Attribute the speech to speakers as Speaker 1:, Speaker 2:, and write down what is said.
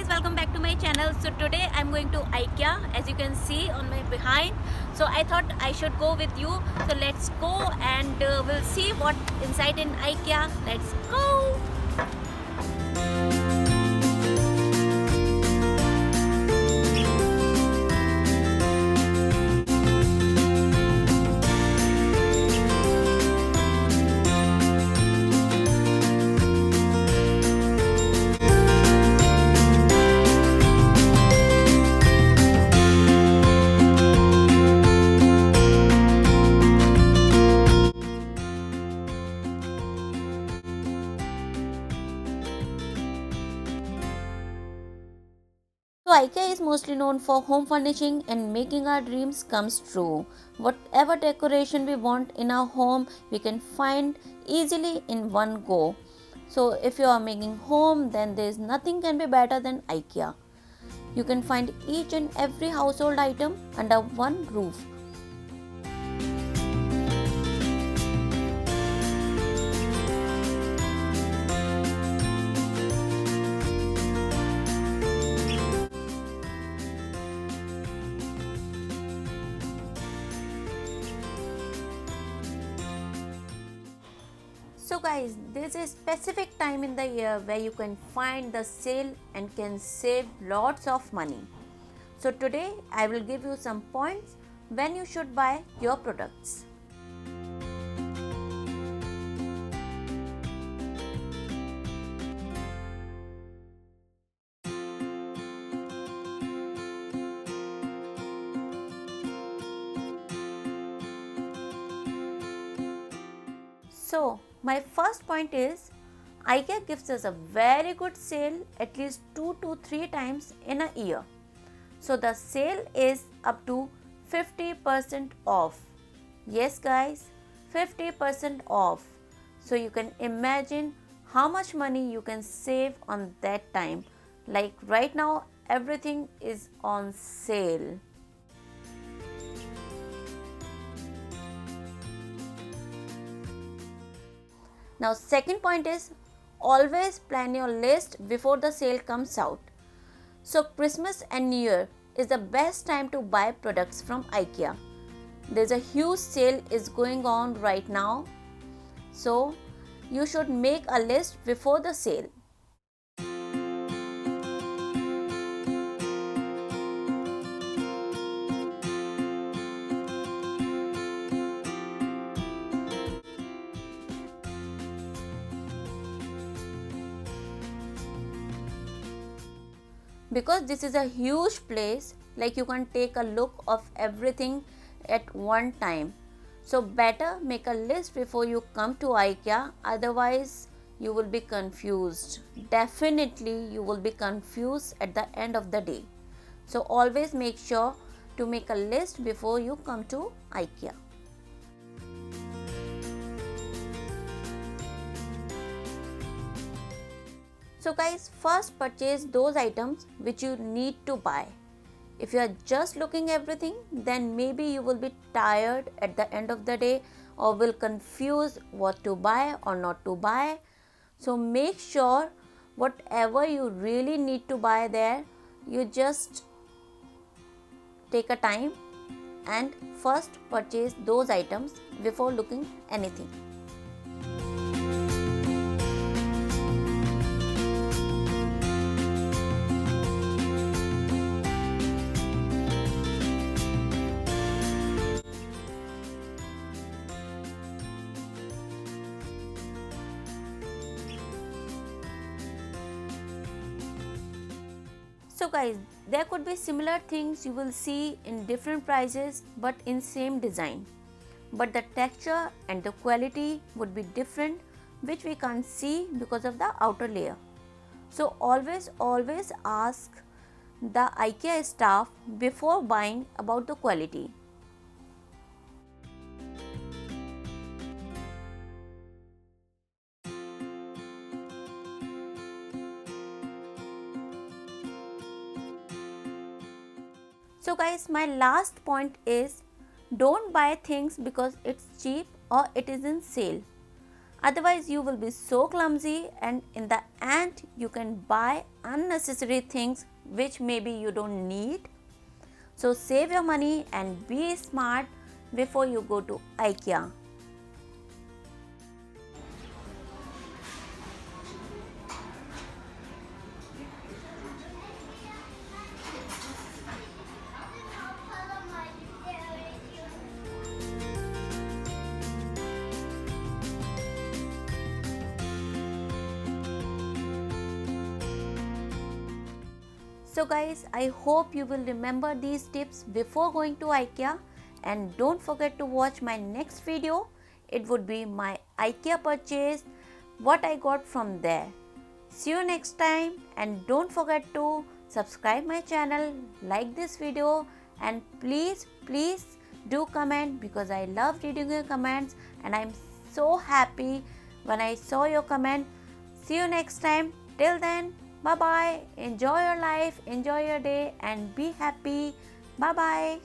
Speaker 1: guys, welcome back to my channel. So today I'm going to Ikea, as you can see on my behind. So I thought I should go with you. So let's go and we'll see what inside in Ikea. Let's go. So IKEA is mostly known for home furnishing and making our dreams comes true. Whatever decoration we want in our home, we can find easily in one go. So if you are making home, then there is nothing can be better than IKEA. You can find each and every household item under one roof. So guys, there's a specific time in the year where you can find the sale and can save lots of money. So today I will give you some points when you should buy your products. So my first point is IKEA gives us a very good sale at least 2 to 3 times in a year. So the sale is up to 50% off. Yes guys, 50% off. So you can imagine how much money you can save on that time. Like right now everything is on sale. Now second point is always plan your list before the sale comes out. So Christmas and New Year is the best time to buy products from IKEA. There's a huge sale is going on right now. So you should make a list before the sale. Because this is a huge place, like you can take a look of everything at one time. So better make a list before you come to IKEA, otherwise you will be confused. Definitely you will be confused at the end of the day. So always make sure to make a list before you come to IKEA. So guys, first purchase those items which you need to buy. If you are just looking everything, then maybe you will be tired at the end of the day or will confuse what to buy or not to buy. So make sure whatever you really need to buy there, you just take a time and first purchase those items before looking anything. So guys, there could be similar things you will see in different prices but in same design. But the texture and the quality would be different, which we can't see because of the outer layer. So always ask the IKEA staff before buying about the quality. So guys, my last point is don't buy things because it's cheap or it is in sale. Otherwise, you will be so clumsy, and in the end, you can buy unnecessary things which maybe you don't need. So, save your money and be smart before you go to Ikea. So guys, I hope you will remember these tips before going to Ikea, and don't forget to watch my next video. It would be my Ikea purchase, what I got from there. See you next time, and don't forget to subscribe my channel, like this video, and please do comment, because I love reading your comments and I'm so happy when I saw your comment. See you next time. Till then, bye bye. Enjoy your life, enjoy your day, and be happy. Bye bye.